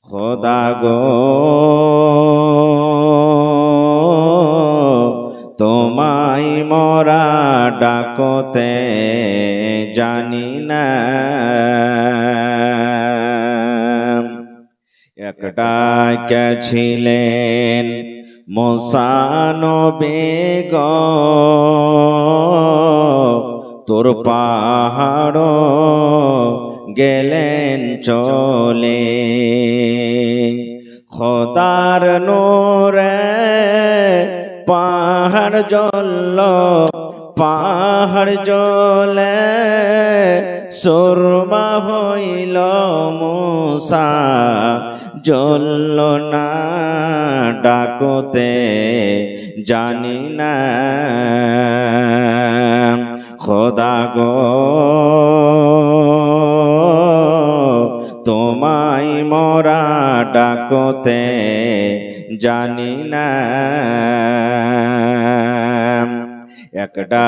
খোদা গো তোমায় মোরা ডাকতে জানি না, একটা কে ছিলেন মুসা নবী গো, তোর পাহাড় গেলেন চলে। খোদার নূরে পাহাড় জ্বলল, পাহাড় জ্বলে সুরমা হইল মুসা জ্বলল না, ডাকতে জানি না। খোদা গো তোমায় মোরা ডাকতে জানি না, একটা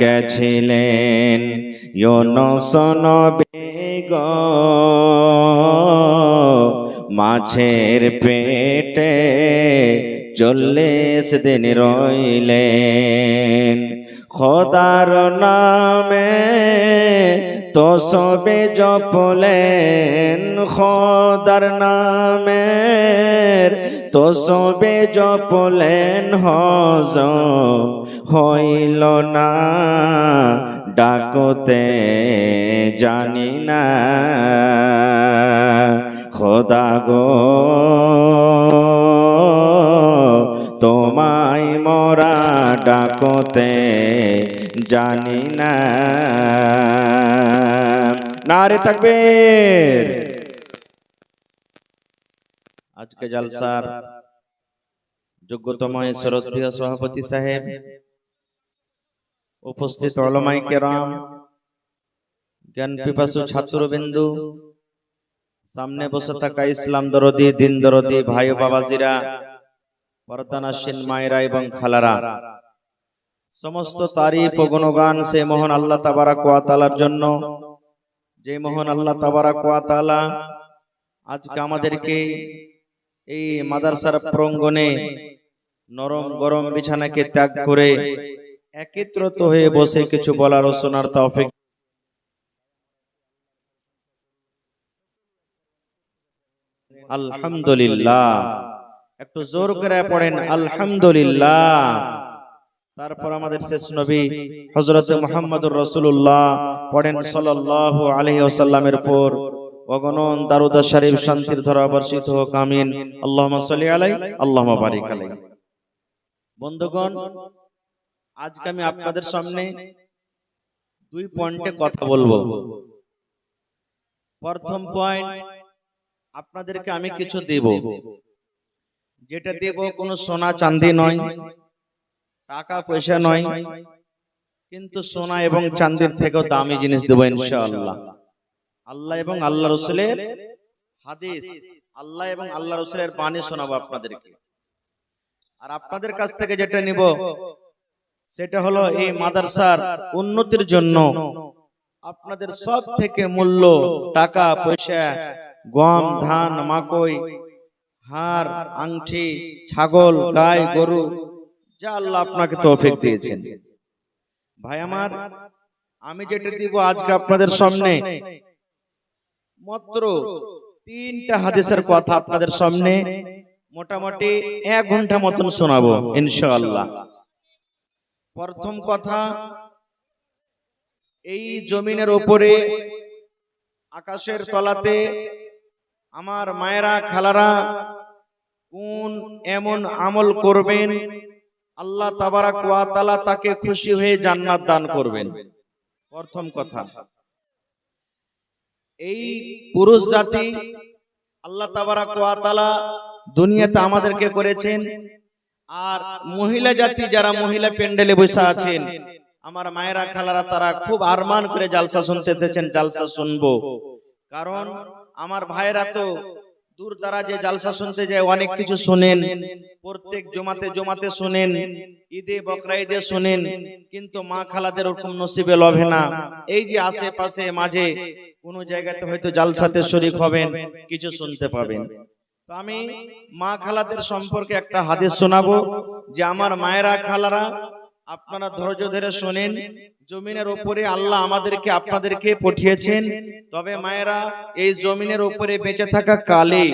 কে ছিলেন ইউনুস নবী গো, মাছের পেটে 40 দিন রইলেন। খোদার নামে তসবে জপলেন, খোদার নামে তসবে জপলেন, হজম হইল না, ডাকতে জানি না। খোদা গো তোমায় মোরা ডাকতে জানি না। নারে তাকবীর। আজকে জলসার যোগ্যতম শ্রদ্ধেয় সভাপতি সাহেব, উপস্থিত উলামায়ে কেরাম, জ্ঞান পিপাসু ছাত্রবিন্দু, সামনে বসে থাকা ইসলাম দরদি, দিন দরদি ভাই ও বাবাজিরা, পর্দানাসীন মায়েরা এবং খালারা, সমস্ত তারিফ ও গুণগান সে মহান আল্লাহ তাবারাক ওয়া তাআলার জন্য, যে মহান আল্লাহ তাবারাক ওয়া তাআলা আজকে আমাদেরকে এই মাদ্রাসার প্রাঙ্গণে নরম গরম বিছানাকে ত্যাগ করে একত্রিত হয়ে বসে কিছু বলার ও শোনার তৌফিক। আলহামদুলিল্লাহ, একটু জোর করে পড়েন আলহামদুলিল্লাহ। তারপর আমাদের শেষ নবী হযরত মুহাম্মদুর রাসূলুল্লাহ পড়েন সাল্লাল্লাহু আলাইহি ওয়াসাল্লামের উপর অগণন দারুদ শরীফ শান্তির ধারা বর্ষিত হোক, আমিন। আল্লাহুম্মা সাল্লি আলাইহি আল্লাহুম্মা বারিক আলাইহি। বন্ধুগণ, আজকে আমি আপনাদের সামনে 2 পয়েন্টে কথা বলবো। প্রথম পয়েন্ট, আপনাদেরকে আমি কিছু দেব, যেটা দেব কোনো সোনা চাঁদি নয়, টাকা পয়সা নয়, কিন্তু সোনা এবং চাঁদির থেকেও দামি জিনিস দেব ইনশাআল্লাহ। আল্লাহ এবং আল্লাহ রাসূলের হাদিস, আল্লাহ এবং আল্লাহ রাসূলের বাণী শোনাবো আপনাদেরকে। আর আপনাদের কাছ থেকে যেটা নিব সেটা হলো এই মাদ্রাসার উন্নতির জন্য আপনাদের সব থেকে মূল্য টাকা পয়সা, গম ধান মাকই হার আংটি ছাগল গাই গরু যা আল্লাহ আপনাকে তৌফিক দিয়েছেন। ভাই আমার, আমি যেটা দিব আজকে আপনাদের সামনে মাত্র 3টা হাদিসের কথা আপনাদের সামনে মোটামুটি 1 ঘন্টা মতন শোনাবো ইনশাআল্লাহ। প্রথম কথা, এই জমিনের উপরে আকাশের তলাতে আমার মায়েরা খালারা কোন এমন আমল করবেন আল্লাহ তাবারাক ওয়া তাআলা তাকে খুশি হয়ে জান্নাত দান করবেন। প্রথম কথা, এই পুরুষ জাতি আল্লাহ তাবারাক ওয়া তাআলা দুনিয়াতে আমাদেরকে করেছেন, আর মহিলা জাতি যারা মহিলা প্যান্ডেলে বসে আছেন আমার মায়েরা খালারা, তারা খুব আরমান করে জালসা শুনতে এসেছেন। জালসা শুনবো, কারণ আমার ভাইরা তো দূর দারাজে জালসা শুনতে যায়, অনেক কিছু শুনেন, প্রত্যেক জমাতে শুনেন, ঈদে বকরা ঈদে শুনেন, কিন্তু মা খালাদের ওরকম নসিবে লভে না। এই যে আশেপাশে মাঝে কোন জায়গাতে হয়তো জালসাতে শরীক হবেন, কিছু শুনতে পাবেন। তো আমি মা খালাদের সম্পর্কে একটা হাদিস শোনাবো, যে আমার মায়েরা খালারা আপনারা ধৈর্য ধরে শোনেন। জমিনের উপরে আল্লাহ আমাদেরকে আপনাদেরকে পাঠিয়েছেন, তবে মায়েরা এই জমিনের উপরে বেঁচে থাকা কালে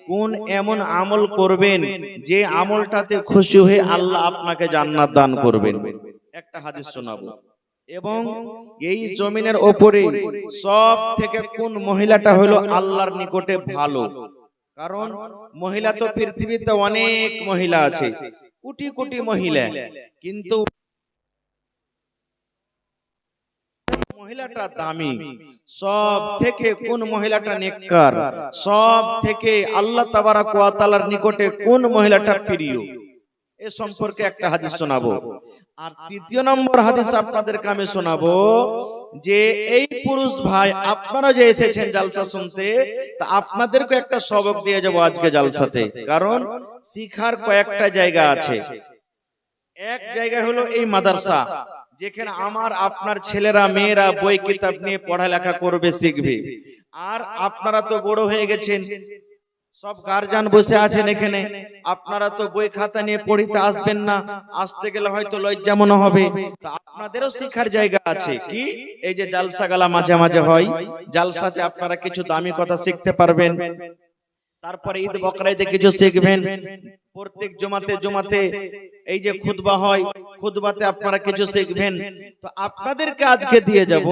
কোন এমন আমল করবেন যে আমলটাতে খুশি হয়ে আল্লাহ আপনাকে জান্নাত দান করবেন। একটা হাদিস শোনাবো। এবং এই জমিনের উপরে সব থেকে কোন মহিলাটা হলো আল্লাহর নিকটে ভালো। কারণ মহিলা তো পৃথিবীতে অনেক মহিলা আছে, কোটি কোটি মহিলা, কিন্তু মহিলাটা দামি। সব থেকে কোন মহিলাটা নেককার, সব থেকে আল্লাহ তাবারাক ওয়া তাআলার নিকটে কোন মহিলাটা প্রিয়, এ সম্পর্কে একটা হাদিস শোনাবো। আর তৃতীয় নম্বর হাদিস আপনাদেরকে আমি শোনাবো, যে এই পুরুষ ভাই আপনারা যে এসেছেন জালসা শুনতে, তা আপনাদেরকে একটা সবক দিয়ে যাবো আজকে জালসাতে। কারণ শিখার কয়েকটা জায়গা আছে। এক জায়গা হলো এই মাদ্রাসা, যেখানে আমার আপনার ছেলেরা মেয়েরা বই কিতাব নিয়ে পড়ালেখা করবে, শিখবে। আর আপনারা তো বড় হয়ে গেছেন, সব গার্জিয়ান বসে আছেন এখানে, আপনারা তো বই খাতা নিয়ে পড়িতে আসবেন না, আসতে গেলে হয়তো লজ্জা মনে হবে। তো আপনাদেরও শিক্ষার জায়গা আছে। কি? এই যে জালসা গালা মাঝে মাঝে হয়, জালসাতে আপনারা কিছু দামি কথা শিখতে পারবেন। তারপরে ঈদ বকরাইদে কিছু শিখবেন। প্রত্যেক জমাতে এই যে খুতবা হয়, খুতবাতে আপনারা কিছু শিখবেন। তো আপনাদেরকে আজকে দিয়ে যাব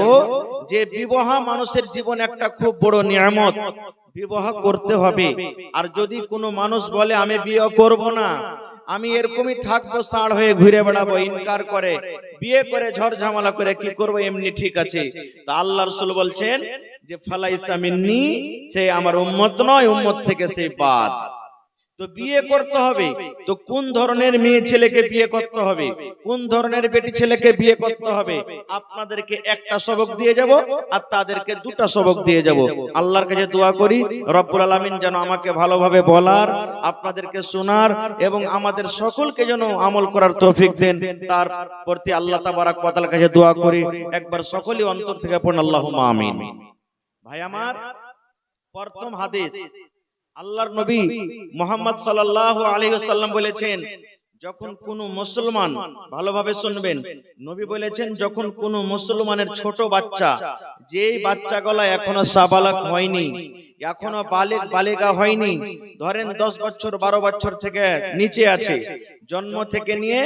যে বিবাহ মানুষের জীবনে একটা খুব বড় নিয়ামত, বিবাহ করতে হবে। আর যদি কোনো মানুষ বলে আমি বিয়ে করব না, আমি এরকমই থাকবো, সাড় হয়ে ঘুরে বেড়াবো, ইনকার করে, বিয়ে করে ঝড় ঝামেলা করে কি করবো, এমনি ঠিক আছে, তা আল্লাহ রাসূল বলছেন যে ফালাইসা মিন্নি, সে আমার উম্মত নয়, উম্মত থেকে সে বাদ। তো বিয়ে করতে হবে, তো কোন ধরনের মেয়ে ছেলেকে বিয়ে করতে হবে, কোন ধরনের বেটি ছেলেকে বিয়ে করতে হবে, আপনাদেরকে একটা সবক দিয়ে যাব আর তাদেরকে দুটা সবক দিয়ে যাব। আল্লাহর কাছে দোয়া করি রব্বুল আলামিন যেন আমাকে ভালোভাবে বলার, আপনাদেরকে শোনার এবং আমাদের সকলকে যেন আমল করার তৌফিক দেন, তার প্রতি আল্লাহ তাবারাক ওয়া তাআলার কাছে দোয়া করি। একবার সকলেই অন্তর থেকে পড়ুন আল্লাহুম্মা আমিন। ভাই আমার, প্রথম হাদিস, আল্লাহর নবী মুহাম্মদ সাল্লাল্লাহু আলাইহি ওয়াসাল্লাম বলেছেন, যখন কোন মুসলমান, ভালোভাবে শুনবেন, নবী বলেছেন যখন কোন মুসলমানের ছোট বাচ্চা, যেই বাচ্চাগুলো এখনো সাবালক হয়নি, এখনো বালেগা হয়নি, ধরেন 10 বছর 12 বছর থেকে নিচে আছে, জন্ম থেকে নিয়ে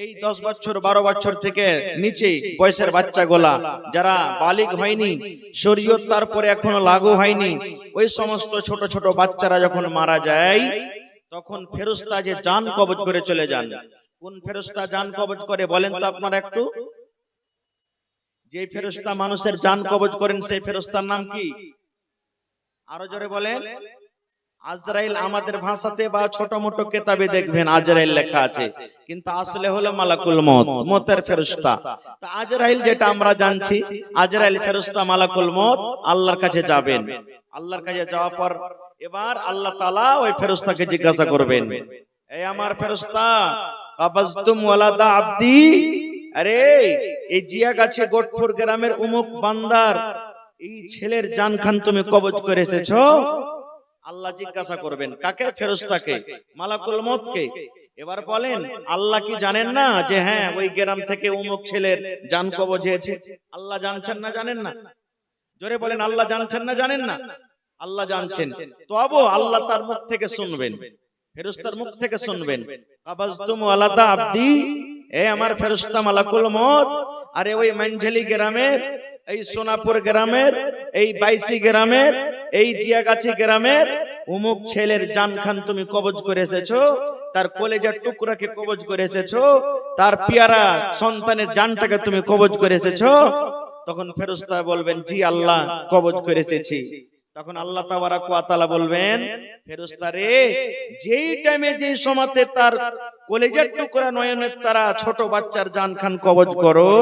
এই 10 বছর 12 বছর থেকে নিচে বয়সের বাচ্চাগুলা যারা বালিগ হয়নি, শরীয়ত তারপরে এখনো লাগু হয়নি, ওই সমস্ত ছোট ছোট বাচ্চারা যখন মারা যায়, তখন ফেরেশতা যে জান কবজ করে চলে যান। কোন ফেরেশতা জান কবজ করে বলেন তো আপনারা একটু? যে ফেরেশতা মানুষের জান কবজ করেন সেই ফেরেশতার নাম কি? আরো জোরে বলেন। আজরাইল। আমাদের ভাষাতে বা ছোট মোটো কিতাবে দেখবেন আজরাইল লেখা আছে, কিন্তু আসলে হলো মালাকুল মউত, মউতের ফেরেশতা। তো আজরাইল যেটা আমরা জানছি, আজরাইল ফেরেশতা মালাকুল মউত আল্লাহর কাছে যাবেন। আল্লাহর কাছে যাওয়ার পর এবার আল্লাহ তাআলা ওই ফেরেশতাকে জিজ্ঞাসা করবেন, এই আমার ফেরেশতা, কাবাজতুম ওয়ালাদা আব্দি, আরে এই জিয়া গাছে গোটপুর গ্রামের উমুক বান্দার এই ছেলের জান খান তুমি কবজ করে এসেছো। আল্লাহ জিজ্ঞাসা করবেন কাকে? ফেরেশতাকে, মালাকুল মউতকে। এবার বলেন আল্লাহ কি জানেন না যে হ্যাঁ ওই গ্রাম থেকে অমুক ছেলের জান কবজ হয়েছে? আল্লাহ জানছেন না, জানেন না? জোরে বলেন, আল্লাহ জানছেন না, জানেন না? আল্লাহ জানছেন। তবু আল্লাহ তার মুখ থেকে শুনবেন, ফেরেশতার মুখ থেকে শুনবেন, কাবাজতুম ওয়ালাদা আব্দি, এ আমার ফেরেশতা মালাকুল মউত, আরে ওই মানঝালি গ্রামের, এই সোনাপুর গ্রামের, এই বাইসি গ্রামের, এই জিয়াগাছি গ্রামের অমুক ছেলের জান খান তুমি কবজ করে এসেছো, তার কলেজার টুকরাকে কবজ করে এসেছো, তার পিয়ারা সন্তানের জানটাকে তুমি কবজ করে এসেছো। তখন ফেরেশতা বলবেন জি আল্লাহ, কবজ করে এসেছি। তখন আল্লাহ তাবারাক ওয়া তাআলা বলবেন, ফেরেশতা রে, যেই টাইমে যেই সময়তে তার কলেজার টুকরা নয়নের তারা ছোট বাচ্চার জান খান কবজ করো,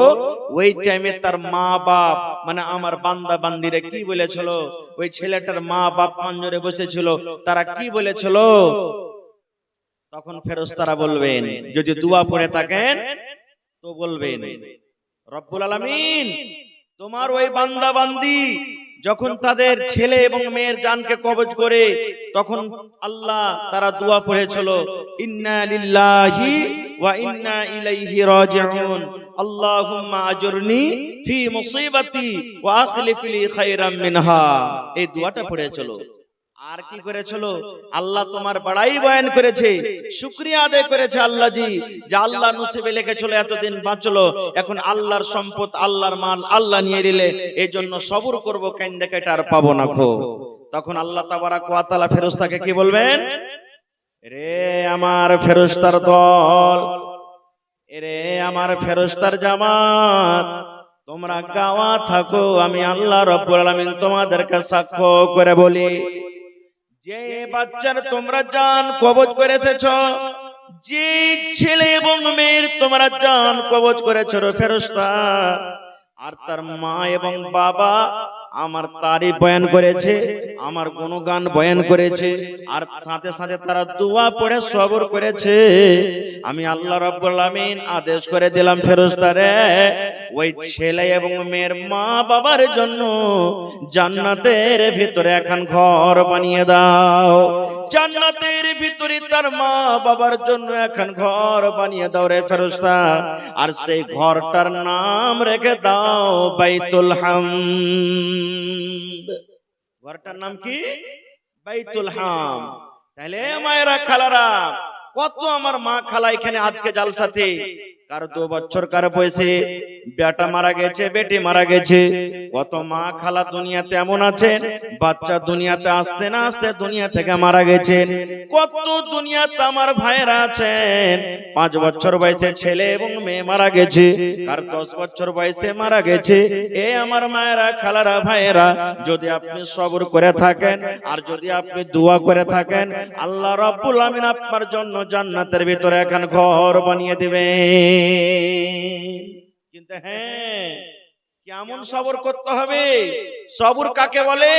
ওই টাইমে তার মা বাপ মানে আমার বান্দা বান্দিরে কি বলেছিল, ওই ছেলেটার মা বাপ পাঞ্জরে বসেছিল, তারা কি বলেছিল? তখন ফেরেশতারা বলবেন, যদি দোয়া পড়ে থাকেন তো বলবেন, রব্বুল আলামিন তোমার ওই বান্দা বান্দি যখন তাদের ছেলে এবং মেয়ের জানকে কবজ করে তখন আল্লাহ তারা দোয়া পড়েছিল, ইন্না লিল্লাহি ওয়া ইন্না ইলাইহি রাজিউন, আল্লাহুম্মা আজরনি ফি মুসিবাতি ওয়া আখলিফ লি খায়রাম মিনহা। এই দোয়াটা পড়েছিল। আর কি করেছিল? আল্লাহ তোমার বড়াই বয়ান করেছে, শুকরিয়া আদায় করেছে আল্লাহ জি, যে আল্লাহ নসিবে লিখেছিল এতদিন বাঁচলো, এখন আল্লাহর সম্পদ আল্লাহর মাল আল্লাহ নিয়ে নিলে, এই জন্য সবর করবো, কান্দে কেটে আর পাবো না খো। তখন আল্লাহ তাবারাক ওয়া তাআলা ফেরেশতাকে কি বলবেন? রে আমার ফেরেশতার দল, রে আমার ফেরেশতার জামাত, তোমরা গাওয়া থাকো, আমি আল্লাহ রাব্বুল আলামিন তোমাদেরকে সাক্ষ্য করে বলি, যে বাচ্চার তোমরা জান কবজ করে এসেছো, যে ছেলে এবং মেয়ের তোমরা জান কবজ করেছো ফেরেশতা, আর তার মা এবং বাবা আমার তারিফ বয়ান করেছে, আমার গুণগান বয়ান করেছে, আর সাথে সাথে তারা দোয়া পড়ে সবর করেছে, আমি আল্লাহ রাব্বুল আলামিন আদেশ করে দিলাম ফেরেশতারে, ওই ছেলে এবং মেয়ের মা বাবার জন্য জান্নাতের ভিতরে এখন ঘর বানিয়ে দাও, জান্নাতের ভিতরে তার মা বাবার জন্য এখন ঘর বানিয়ে দাও রে ফেরেশতা, আর সেই ঘরটার নাম রেখে দাও বাইতুল হামদ। ঘরটার নাম কি? বাইতুল হামদ। তাহলে মায়েরা খালারা, কত আমার মা খালা এখানে আজকে জালসাতে, কার 2 বছর কার বয়সে বেটা মারা গেছে, বেটি মারা গেছে, কত মা খালা দুনিয়াতে এমন আছেন, বাচ্চা দুনিয়াতে আসতে না আসতে দুনিয়া থেকে মারা গেছেন, কত দুনিয়াতে আমার ভাইরা আছেন 5 বছর বয়সে ছেলে এবং মেয়ে মারা গেছে, কার 10 বছর বয়সে মারা গেছে। এ আমার মায়েরা খালারা ভাইরা, যদি আপনি সবর করে থাকেন আর যদি আপনি দোয়া করে থাকেন, আল্লাহ রাব্বুল আমিন আপনার জন্য জান্নাতের ভিতরে এখন ঘর বানিয়ে দিবেন। কিন্তু হ্যাঁ, কেমন সবর করতে হবে? সবর কাকে বলে?